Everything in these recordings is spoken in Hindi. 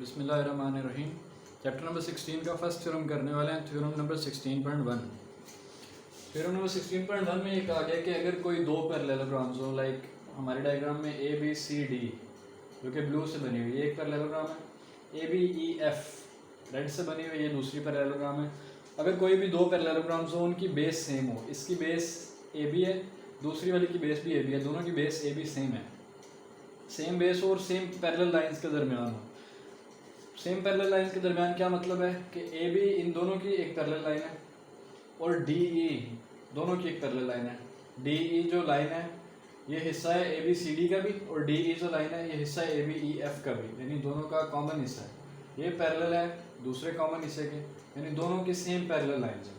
बिस्मिल्लाहिर्रहमानिर्रहीम। चैप्टर नंबर 16 का फर्स्ट थ्योरम करने वाले हैं, थ्योरम नंबर 16.1। थ्योरम नंबर 16.1 में एक आ गया कि अगर कोई दो पैरेललोग्राम्स हो, लाइक हमारे डायग्राम में ए बी सी डी जो कि ब्लू से बनी हुई है एक पैरेललोग्राम है, A B E F red से बनी हुई है ये दूसरी पैरेललोग्राम है। अगर कोई भी दो पैरेललोग्राम्स हो, उनकी बेस सेम हो, इसकी बेस ए बी है, दूसरी वाली की बेस भी ए बी है, दोनों की बेस ए बी सेम है, सेम बेस हो और सेम पैरेलल लाइंस के दरमियान हो। सेम पैरेलल लाइंस के दरमियान क्या मतलब है कि ए बी इन दोनों की एक पैरेलल लाइन है और डी ई दोनों की एक पैरेलल लाइन है। डी ई जो लाइन है ये हिस्सा है ए बी सी डी का भी, और डी ई जो लाइन है ये हिस्सा है ए बी ई एफ का भी, यानी दोनों का कॉमन हिस्सा है। ये पैरेलल है दूसरे कॉमन हिस्से के, यानी दोनों की सेम पैरेलल लाइंस है।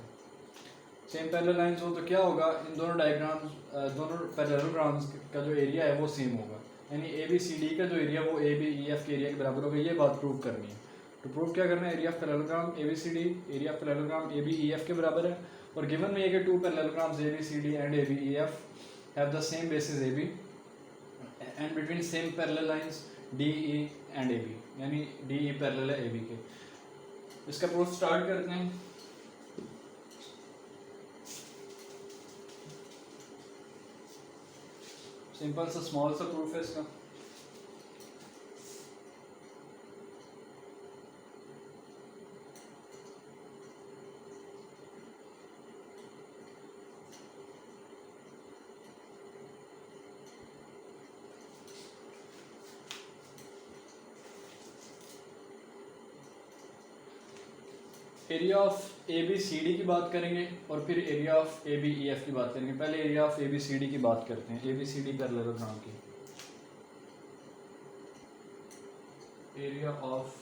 सेम पैरेलल लाइंस हो तो क्या होगा, इन दोनों डायग्राम्स दोनों पैरेललोग्राम्स का जो एरिया है वो सेम होगा, यानी ए बी सी डी का जो एरिया वो ए बी ई एफ के एरिया के बराबर होगा। ये बात प्रूव करनी है। तो प्रूव क्या करना है, area of parallelogram A B C D area of parallelogram A B E F के बराबर है। और गिवन में ये कि two parallelograms A B C D and A B E F have the same basis A B and between same parallel lines D E and A B, यानी डी ई पैरेलल है ए बी के। इसका प्रूफ स्टार्ट करते हैं। सिंपल सा स्मॉल सा प्रूफ है इसका। Area of A B C D की बात करेंगे और फिर area of A B E F की बात करेंगे। पहले area of A B C D की बात करते हैं, A B C D parallelogram की। Area of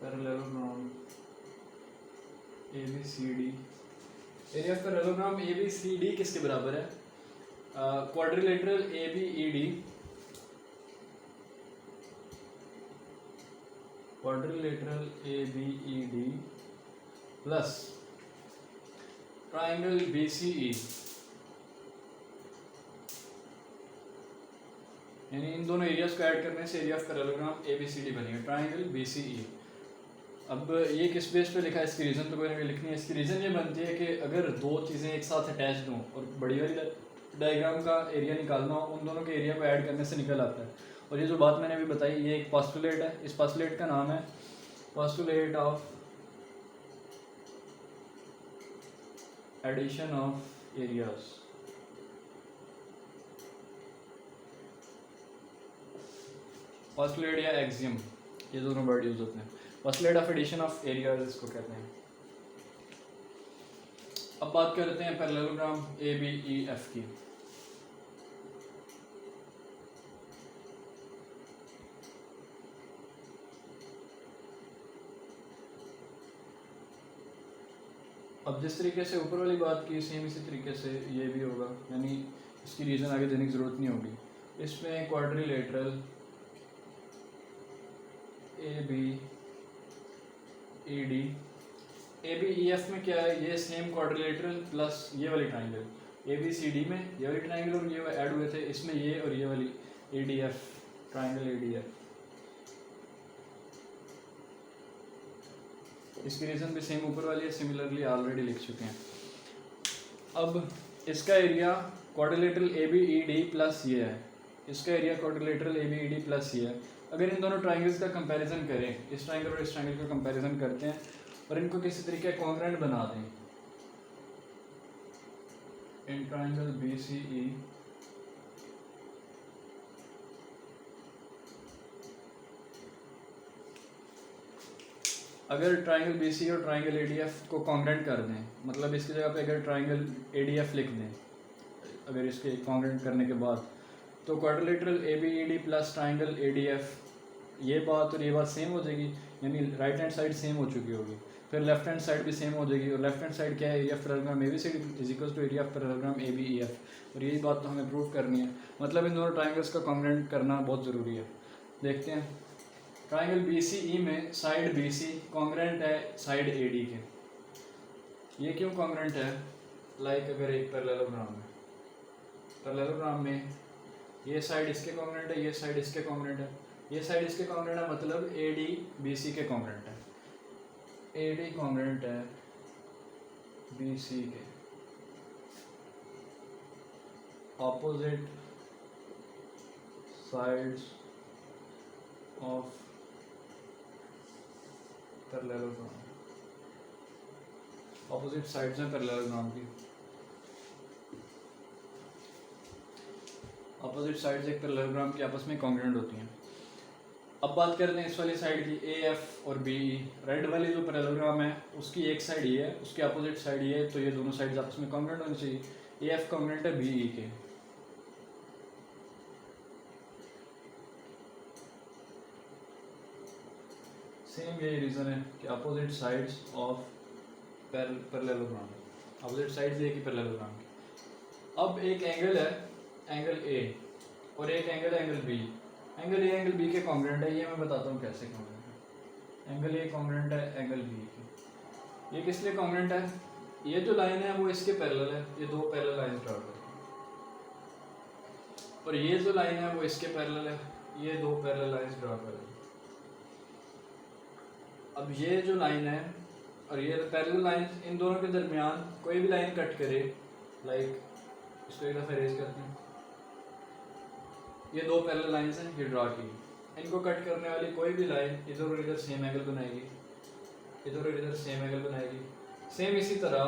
parallelogram A B C D, area of parallelogram A B C D किसके बराबर है, quadrilateral A B E D, quadrilateral A B E D plus triangle B C E, यानी इन दोनों एरियाज को ऐड करने से area of parallelogram A B C D बनेगा, ट्राइंगल बी सी ई। अब ये किस बेस पे लिखा है, इसकी रीज़न तो कोई ना कोई लिखनी है। इसकी रीज़न ये बनती है कि अगर दो चीज़ें एक साथ अटैच्ड हों और बड़ी वाली डायग्राम का एरिया निकालना हो, उन दोनों के एरिया को ऐड करने से निकल आता है। और ये जो बात मैंने अभी बताई ये एक पोस्टुलेट है, इस पोस्टुलेट का नाम है postulate of addition of areas. Postulate या एक्सियम, ये दोनों वर्ड यूज होते हैं। Postulate of addition of areas इसको कहते हैं। अब बात करते हैं parallelogram A B E F की। अब जिस तरीके से ऊपर वाली बात की सेम इसी तरीके से ये भी होगा, यानी इसकी रीज़न आगे देने की ज़रूरत नहीं होगी। इसमें quadrilateral A B E D, A B E F में क्या है, ये सेम क्वाड्रिलेटरल प्लस ये वाली triangle A B C D में ये वाली ट्राइंगल और ये ऐड हुए थे, इसमें ये और ये वाली ए D F triangle A D F. इसकी रीज़न भी सेम ऊपर वाली है, सिमिलरली ऑलरेडी लिख चुके हैं। अब इसका area quadrilateral A B E D plus ये है, इसका area quadrilateral A B E D plus ये है। अगर इन दोनों ट्राइंगल्स का कंपैरिजन करें, इस ट्राइंगल और इस ट्राइंगल का कंपैरिजन करते हैं और इनको किसी तरीके कॉन्ग्रुएंट बना दें, इन ट्राइंगल बी सी ई अगर ट्राइंगल बी सी और ट्राइंगल ए डी एफ को कॉन्ग्रुएंट कर दें, मतलब इसकी जगह पे अगर ट्राइंगल ए डी एफ लिख दें अगर इसके कॉन्ग्रुएंट करने के बाद, तो quadrilateral A B E D plus triangle A D F, ये बात और ये बात सेम हो जाएगी, यानी राइट हैंड साइड सेम हो चुकी होगी। फिर लेफ्ट हैंड साइड भी सेम हो जाएगी, और लेफ्ट हैंड साइड क्या है, area of parallelogram A B C D is equal to area of parallelogram A B E F. और यही बात तो हमें प्रूव करनी है, मतलब इन दोनों ट्राइंगल्स का कॉन्ग्रुएंट करना बहुत ज़रूरी है। देखते हैं, ट्राइंगल बी सी ई में साइड बी सी कॉन्ग्रुएंट है साइड ए डी के। ये क्यों कॉन्ग्रुएंट है, लाइक अगर एक पैरेललोग्राम में ये साइड इसके कॉन्ग्रुएंट है, ये साइड इसके कॉन्ग्रुएंट है, ये साइड इसके कॉन्ग्रेंट है, मतलब ए डी बी सी के कॉन्ग्रेंट है, ए डी कॉन्ग्रेंट है बी सी के, opposite sides of parallelogram, opposite sides हैं पैरेललोग्राम की, ऑपोजिट साइड्स एक पैरेललोग्राम की आपस में कॉन्ग्रेंट होती हैं। अब बात करते हैं इस वाली साइड की, ए एफ और बी ई। रेड वाली जो पैरेललोग्राम है उसकी एक साइड ये है, उसकी अपोजिट साइड ये है, तो ये दोनों साइड्स आपस में कॉन्ग्रेंट होनी चाहिए। ए एफ कॉन्ग्रेंट है बी ई के, सेम यही रीज़न है कि opposite sides of parallelogram, opposite sides एक ही पैरेललोग्राम की। अब एक एंगल है एंगल ए और एक एंगल है angle B. Angle A angle B के कॉन्ग्रेंट है, ये मैं बताता हूँ कैसे कॉन्ग्रेंट है। एंगल ए कॉन्ग्रेंट है एंगल बी के। ये किस लिए कॉन्ग्रेंट है? ये जो लाइन है वो इसके पैरेलल है, ये दो पैरेलल लाइन ड्रॉ करें, और ये जो लाइन है वो इसके पैरेलल है, ये दो पैरेलल लाइंस ड्रॉ करें। अब ये जो लाइन है और ये पैरेलल लाइन, इन दोनों के दरमियान कोई भी लाइन कट करे, लाइक इसको एक दफ़ा रेज करते हैं, ये दो पैरेलल लाइंस हैं, ये ड्रॉ की, इनको कट करने वाली कोई भी लाइन इधर और इधर सेम एंगल बनाएगी, इधर और इधर सेम एंगल बनाएगी। सेम इसी तरह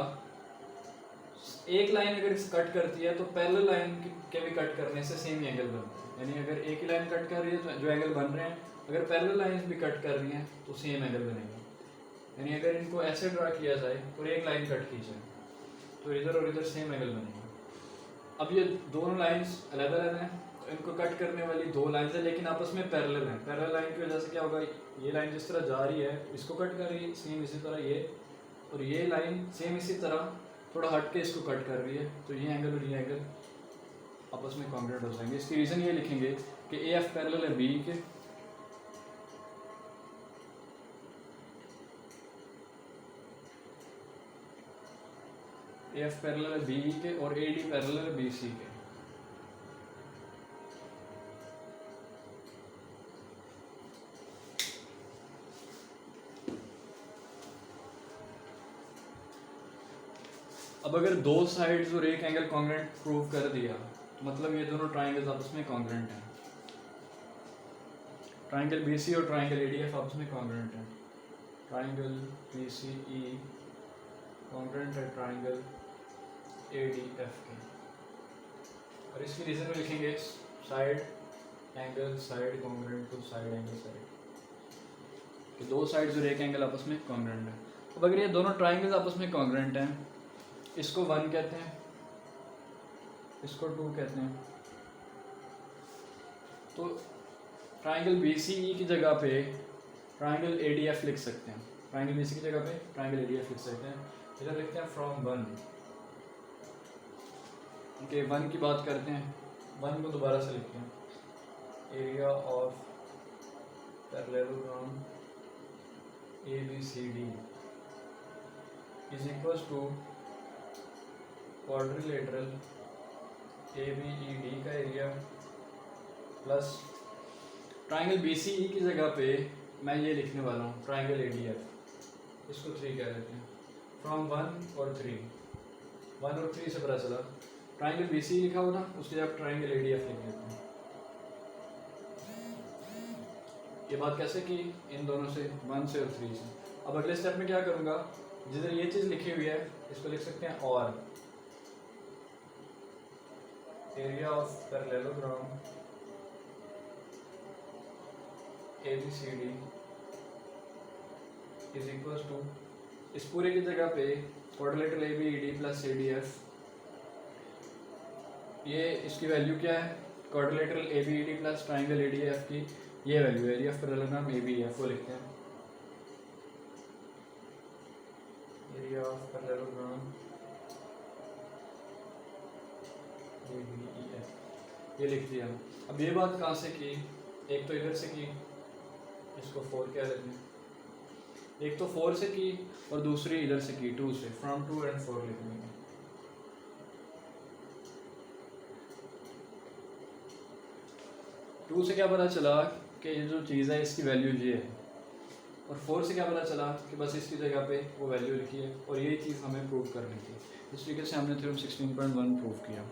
एक लाइन अगर कट करती है तो पैरेलल लाइन के भी कट करने से सेम ही एंगल बनता है। यानी अगर एक ही लाइन कट कर रही है तो जो एंगल बन रहे हैं, अगर पैरेलल लाइंस भी कट कर रही हैं तो सेम एंगल बनेगा। यानी अगर इनको ऐसे ड्रा किया जाए और एक लाइन कट की जाए तो इधर और इधर सेम एंगल बनेगा। अब ये दोनों लाइंस अलग अलग हैं, तो इनको कट करने वाली दो लाइंस हैं लेकिन आपस में पैरेलल हैं। पैरेलल लाइन की वजह से क्या होगा, ये लाइन जिस तरह जा रही है इसको कट कर रही है, सेम इसी तरह ये, और ये लाइन सेम इसी तरह थोड़ा हट के इसको कट कर रही है, तो ये एंगल और ये एंगल आपस में कॉन्ग्रेंट हो जाएंगे। इसकी रीज़न ये लिखेंगे कि ए एफ पैरेलल है बी के, ए एफ पैरेलल है बी के और ए डी पैरेलल है बी सी के। अब अगर दो साइड्स और एक एंगल कॉन्ग्रेंट प्रूव कर दिया तो मतलब ये दोनों ट्राइंगल्स आपस में कॉन्ग्रेंट हैं। ट्राइंगल बी सी और ट्राइंगल ए डी एफ आपस में कॉन्ग्रेंट हैं। Triangle B C E congruent है ट्राइंगल ए डी एफ के, और इसकी रीज़न में लिखेंगे side angle side congruent to side angle side, कि दो साइड्स और एक एंगल आपस में कॉन्ग्रेंट है। अब अगर ये दोनों ट्राइंगल्स आपस में कॉन्ग्रेंट हैं, इसको 1 कहते हैं, इसको 2 कहते हैं, तो ट्राइंगल बी सी ई की जगह पे ट्राइंगल ए डी एफ लिख सकते हैं। ट्राइंगल बी सी की जगह पे ट्राइंगल ए डी एफ लिख सकते हैं। इधर लिखते हैं फ्रॉम 1, ओके 1 की बात करते हैं, 1 को दोबारा से लिखते हैं, area of parallelogram A B C D is equal to quadrilateral A B E D का area plus triangle B C E की जगह पे मैं ये लिखने वाला हूँ ट्राइंगल ए डी एफ, इसको 3 कह देते हैं। फ्रॉम 1 और 3, 1 और 3 से पता चला ट्राइंगल बी सी लिखा हुआ था, उसके जगह ट्राइंगल ए डी एफ लिख देते हैं। ये बात कैसे की, इन दोनों से 1 से और 3 से। अब अगले स्टेप में क्या करूँगा, जिधर ये चीज़ लिखी हुई है इसको लिख सकते हैं और area of parallelogram A B C D is equal to, इस पूरे की जगह पे quadrilateral A B E D plus A D F, ये इसकी वैल्यू क्या है, quadrilateral A B E D plus triangle A D F की ये वैल्यू है, area of parallelogram A B F, वो लिखते हैं area of parallelogram A B E F, ये लिख दिया। अब ये बात कहाँ से की, एक तो इधर से की, इसको 4 कह देते हैं, एक तो 4 से की और दूसरी इधर से की 2 से, फ्रॉम 2 एंड 4 लिखने का। टू से क्या पता चला कि ये जो चीज़ है इसकी वैल्यू ये है, और 4 से क्या पता चला कि बस इसकी जगह पे वो वैल्यू लिखी है, और यही चीज़ हमें प्रूव करनी थी। इस तरीके से हमने थ्योरम 16.1 प्रूव किया।